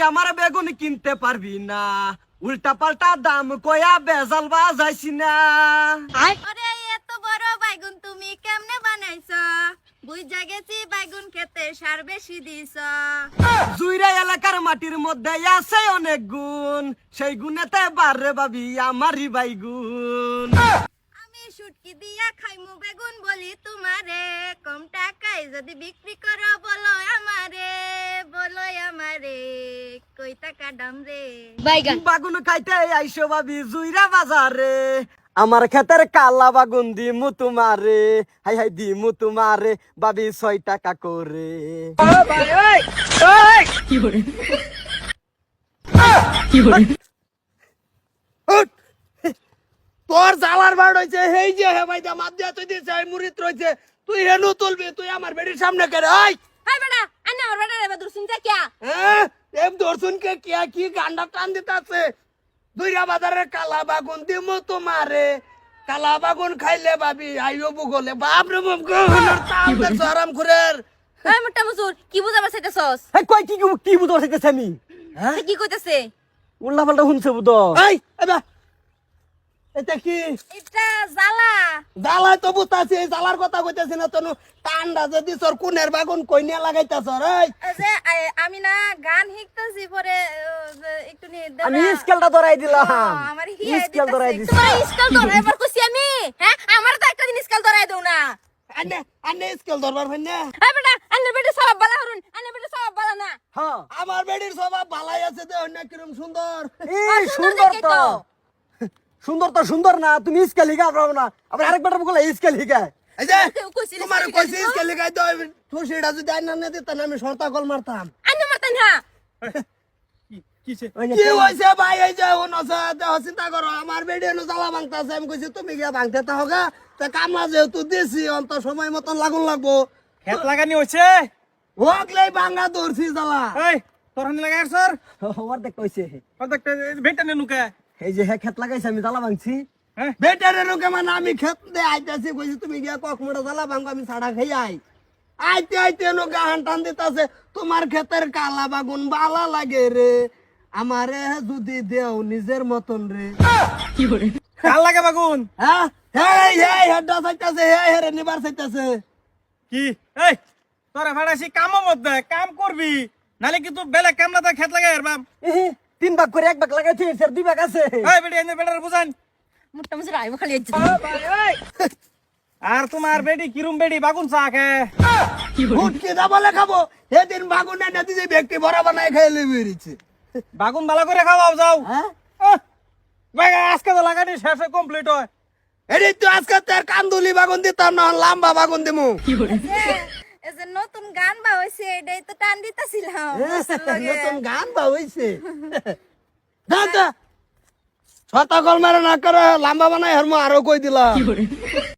আমার বেগুন কিনতে পারবি না, উল্টা পাল্টা দাম কয়া বেজাল বাজাইছি না। আরে এত বড় বাইগুন তুমি কেমনে বানাইছো? বুঝা গেছি বাইগুন খেতে সার বেশি দিছো। জুইরা এলাকার মাটির মধ্যে আছে অনেক গুণ, সেই গুণেতে বারে ভাবি আমারই বাইগুন। আমি শুটকি দিয়া খাইমু বেগুন বলি তোমারে, কম টাকায় যদি বিক্রি করো বলো আমারে, বলো আমারে কই টাকা দাম রে। বাগুন খাইতে আইসো ভাবি জুইরা বাজারে, আমার ক্ষেতের কালা বাগুন দিমু তোমারে, হাই হাই দিমু তোমারে ভাবি 6 টাকা করে। তোর জালার বার হইছে, হেই যে হে ভাই মাপ দিয়া তুই দিছে মুরিত রইছে, তুই হেনু তুলবি, তুই আমার বেড়ির সামনে করে আই। হাই বেটা আন্না আমার বেটা রে বাদুর চিন্তা কিয়া? হ্যাঁ এম দর্শন কে কিয়া কি গান্ডা টান দিতাছে। দুইরা বাজারে কালা বাগুন দিমু তোমারে, কালা বাগুন খাইলে ভাবি আইও বুগলে বাপ রে বাপ গহনার তাল দেখছ আরাম করের। এই মোটা মুসুর কি বুঝাবার চাইতাছস? হে কই কি বুঝার চাইতেছ আমি? হ্যাঁ কি কইতাছে? উল্টা পাল্টা শুনছে বুঝ। এই এবা এটা কি? এটা জালা। জালাই তো বুঝতাছি, জালার কথা কইতাছি না তনু। টান্ডা যদি সর কোনের বাগুন কই নিয়া লাগাইতাছ রে? এই যে আমি না গান শিখতাছি পরে একটু নি আমি স্কেলটা ধরাই দিলাম। আমার স্কেল ধরাই দিছি। তোমার স্কেল ধরাইবার কইছি আমি? হ্যাঁ আমার তো একটা দিন স্কেল ধরাই দেও না। আনে স্কেল ধরবার হয় না। এই বেটা আন্নার বেটা সব বালা হরুন, আন্নার বেটা সব বালা না। হ্যাঁ আমার বেডির স্বভাব ভালাই আছে, দে অন্য কিরম সুন্দর। সুন্দর সুন্দর দেখে তো তো। সুন্দর তো সুন্দর না, তুমি স্কেল হিগা পারো না, আবার আরেক বেটা বলে স্কেল হিগা। এই যে কইছিস তোমার কইছি স্কেল হিগাই তো ঠুসিটা যদি আইনা না দিত না আমি শর্তা কল মারতাম। আন্না মারতেন হ্যাঁ। কি হইছে ভাই? এই যে ওনসা দেহ চিন্তা করো, আমার বেডি এনো জ্বালা ভাঙতাছে, আমি কইছি তুমি গিয়া ভাঙতে তা হোগা, তা কামলা যেহেতু দিছি অন্ত সময় মতন লাগুন লাগবো। খেত লাগানি হইছে হোকলেই ভাঙা ধরছি জ্বালা। এই তোর হানি লাগাই স্যার ওর দেখ কইছে, অর্ধেক ভেটা নে নুকা এই যে খেত লাগাইছে আমি জ্বালা ভাঙছি। হ্যাঁ বেটারে রোকে মানে আমি খেত দে আইতাছি, কইছি তুমি গিয়া কক মোটা জ্বালা ভাঙবো, আমি ছাড়া খাই আই। আইতে আইতে নো গাহান টান দিতাছে, তোমার ক্ষেতের কালা বাগুন বালা লাগে রে, আমারে যদি দেও নিজের মতন রে। কাল লাগে বাগুন হ্যাঁ হেই হেই হেডা চাইতাছে, হেই হেরে নিবার চাইতাছে। কি এই তোরা ভাড়াছি কাম মধ্যে কাম করবি নালে কিন্তু বেলে কাম না খেত লাগাই আরবাম 3 ভাগ করে 1 ভাগ লাগাইছে, স্যার 2 ভাগ আছে। এই বেটি এনে বেটার বুঝান মোটা মুসুর আইব খালি ইজ্জত। আর তোমার বেটি কিরম বেটি বাগুন চা খে ফুটকি দা বলে খাবো, সেদিন বাগুন এনে দিছে ব্যক্তি বড় বানায় খাই লই বেরিছে। বাগুন ভালো করে খাওয়াও যাও হ্যাঁ ভাই আজকে তো লাগানি শেষ কমপ্লিট হয় এরে তো আজকে তার কান্দুলি বাগুন দিতাম না, লম্বা বাগুন দিমু। এই যে নতুন গান বা হইছে এটাই তো টান দিতাছিলাম। নতুন গান বা হইছে। দাদা ছতা কল মারা না করে লম্বা বানাই হরমো আরো কই দিলাম।